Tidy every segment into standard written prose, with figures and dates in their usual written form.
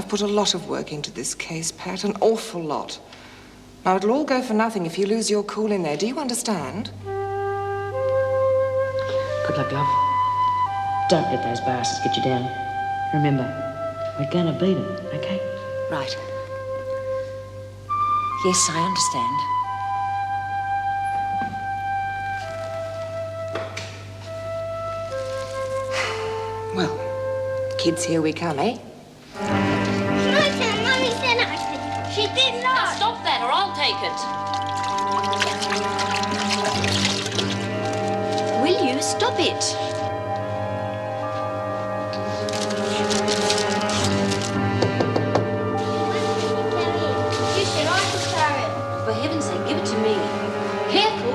I've put a lot of work into this case, Pat, an awful lot. Now, it'll all go for nothing if you lose your cool in there. Do you understand? Good luck, love. Don't let those bastards get you down. Remember, we're gonna beat them, okay? Right. Yes, I understand. Well, kids, here we come, eh? Mummy said I could. She did not. Now stop that or I'll take it. Will you stop it? You said I could carry it. For heaven's sake, give it to me. Careful.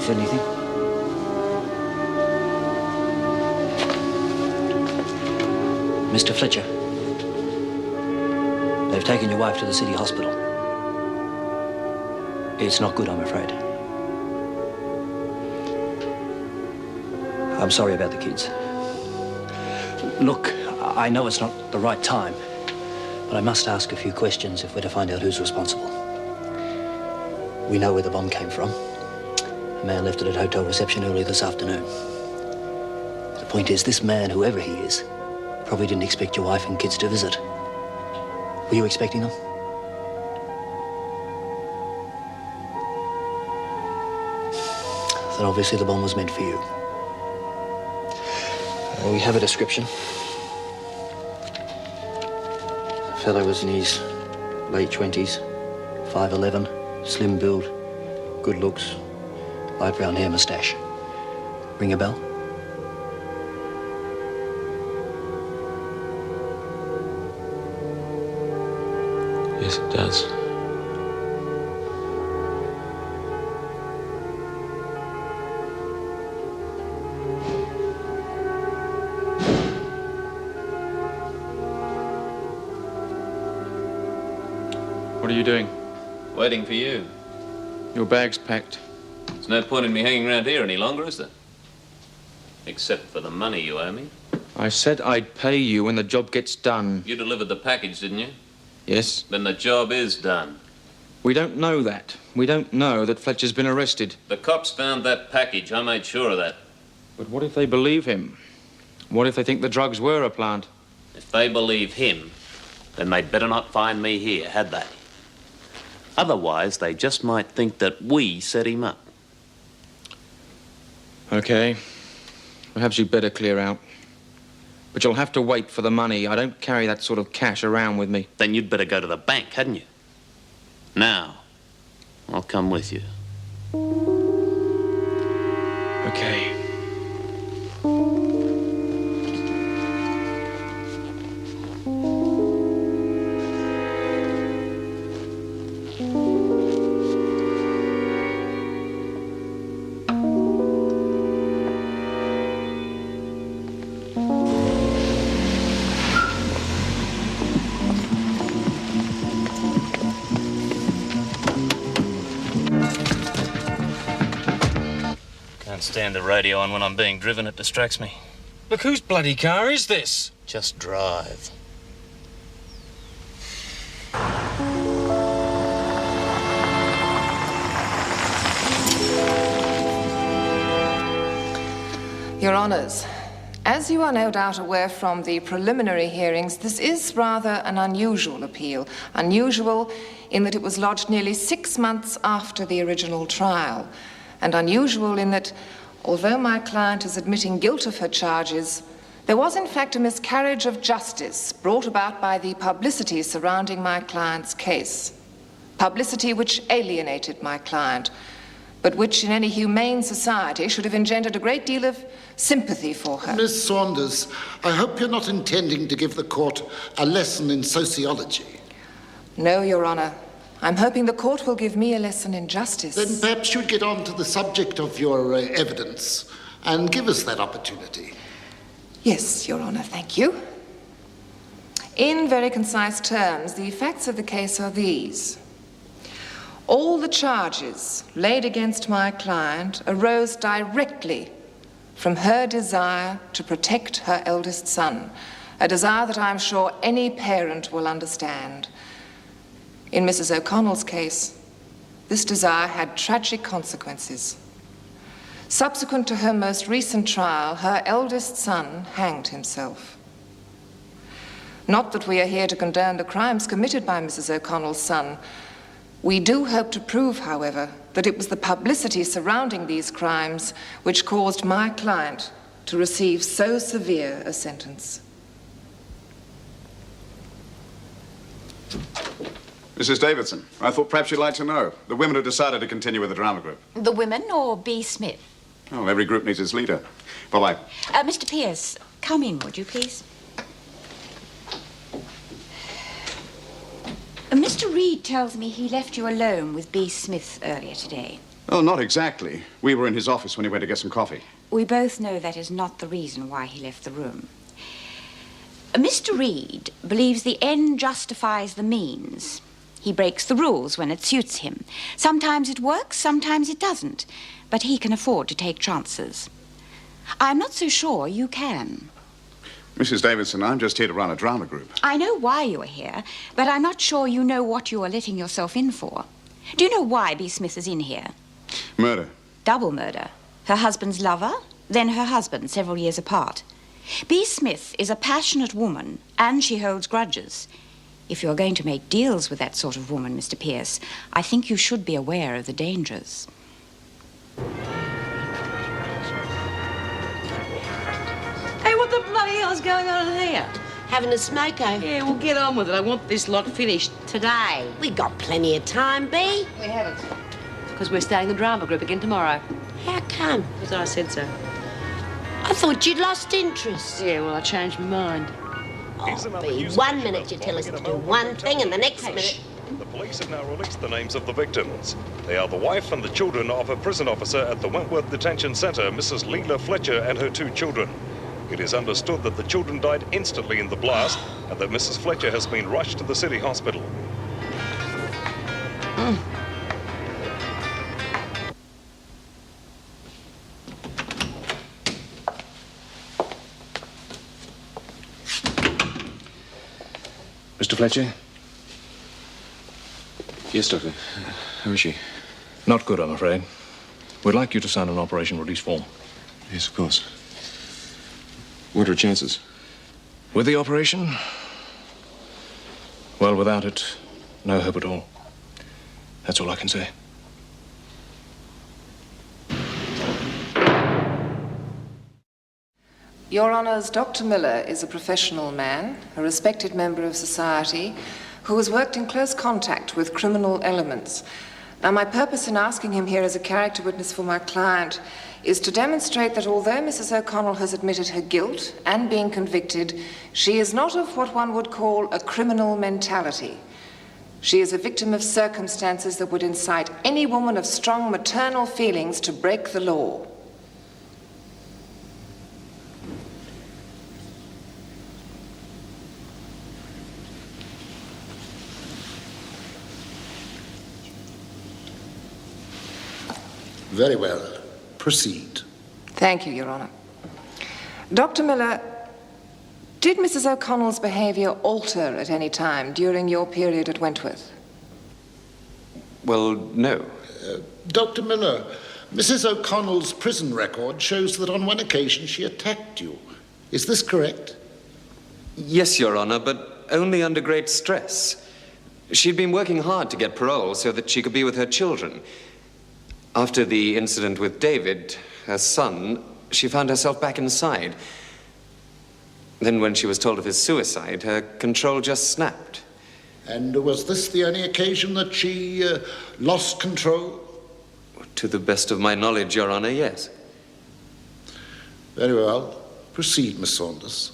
Anything? Mr. Fletcher, they've taken your wife to the city hospital. It's not good, I'm afraid. I'm sorry about the kids. Look, I know it's not the right time, but I must ask a few questions if we're to find out who's responsible. We know where the bomb came from. A man left it at hotel reception early this afternoon. The point is, this man, whoever he is, probably didn't expect your wife and kids to visit. Were you expecting them? Then obviously the bomb was meant for you. We have a description. The fellow was in his late 20s, 5'11", slim build, good looks. Light brown hair, moustache. Ring a bell? Yes, it does. What are you doing? Waiting for you. Your bag's packed. There's no point in me hanging around here any longer, is there? Except for the money you owe me. I said I'd pay you when the job gets done. You delivered the package, didn't you? Yes. Then the job is done. We don't know that. We don't know that Fletcher's been arrested. The cops found that package. I made sure of that. But what if they believe him? What if they think the drugs were a plant? If they believe him, then they'd better not find me here, had they? Otherwise, they just might think that we set him up. Okay. Perhaps you'd better clear out. But you'll have to wait for the money. I don't carry that sort of cash around with me. Then you'd better go to the bank, hadn't you? Now, I'll come with you. Okay. Stand the radio on when I'm being driven, it distracts me. Look, whose bloody car is this? Just drive. Your Honours, as you are no doubt aware from the preliminary hearings, this is rather an unusual appeal. Unusual in that it was lodged nearly 6 months after the original trial, and unusual in that, although my client is admitting guilt of her charges, there was in fact a miscarriage of justice brought about by the publicity surrounding my client's case. Publicity which alienated my client, but which in any humane society should have engendered a great deal of sympathy for her. Miss Saunders, I hope you're not intending to give the court a lesson in sociology. No, Your Honor. I'm hoping the court will give me a lesson in justice. Then perhaps you'd get on to the subject of your evidence and give us that opportunity. Yes, Your Honor, thank you. In very concise terms, the facts of the case are these. All the charges laid against my client arose directly from her desire to protect her eldest son, a desire that I'm sure any parent will understand. In Mrs. O'Connell's case, this desire had tragic consequences. Subsequent to her most recent trial, her eldest son hanged himself. Not that we are here to condone the crimes committed by Mrs. O'Connell's son. We do hope to prove, however, that it was the publicity surrounding these crimes which caused my client to receive so severe a sentence. Mrs. Davidson, I thought perhaps you'd like to know. The women have decided to continue with the drama group. The women or B. Smith? Oh, every group needs its leader. Bye-bye. Mr. Pierce, come in, would you, please? Mr. Reed tells me he left you alone with B. Smith earlier today. Oh, not exactly. We were in his office when he went to get some coffee. We both know that is not the reason why he left the room. Mr. Reed believes the end justifies the means. He breaks the rules when it suits him. Sometimes it works, sometimes it doesn't. But he can afford to take chances. I'm not so sure you can. Mrs. Davidson, I'm just here to run a drama group. I know why you are here, but I'm not sure you know what you are letting yourself in for. Do you know why B. Smith is in here? Murder. Double murder. Her husband's lover, then her husband, several years apart. B. Smith is a passionate woman, and she holds grudges. If you're going to make deals with that sort of woman, Mr. Pierce, I think you should be aware of the dangers. Hey, what the bloody hell's going on in here? Having a smoke, eh? Yeah, we'll get on with it. I want this lot finished today. We got plenty of time, B. We haven't. Because we're starting the drama group again tomorrow. How come? Because I said so. I thought you'd lost interest. Yeah, well, I changed my mind. Oh, B, 1 minute you tell us to do one thing and the next minute... The police have now released the names of the victims. They are the wife and the children of a prison officer at the Wentworth Detention Centre, Mrs. Leela Fletcher, and her 2 children. It is understood that the children died instantly in the blast and that Mrs. Fletcher has been rushed to the city hospital. Mr. Fletcher? Yes, Doctor. How is she? Not good, I'm afraid. We'd like you to sign an operation release form. Yes, of course. What are her chances? With the operation? Well, without it, no hope at all. That's all I can say. Your Honours, Dr. Miller is a professional man, a respected member of society, who has worked in close contact with criminal elements. Now, my purpose in asking him here as a character witness for my client is to demonstrate that although Mrs. O'Connell has admitted her guilt and being convicted, she is not of what one would call a criminal mentality. She is a victim of circumstances that would incite any woman of strong maternal feelings to break the law. Very well. Proceed. Thank you, Your Honour. Dr. Miller, did Mrs. O'Connell's behaviour alter at any time during your period at Wentworth? Well, no. Dr. Miller, Mrs. O'Connell's prison record shows that on one occasion she attacked you. Is this correct? Yes, Your Honour, but only under great stress. She'd been working hard to get parole so that she could be with her children. After the incident with David, her son, she found herself back inside. Then when she was told of his suicide, her control just snapped. And was this the only occasion that she lost control? To the best of my knowledge, Your Honor, yes. Very well. Proceed, Miss Saunders.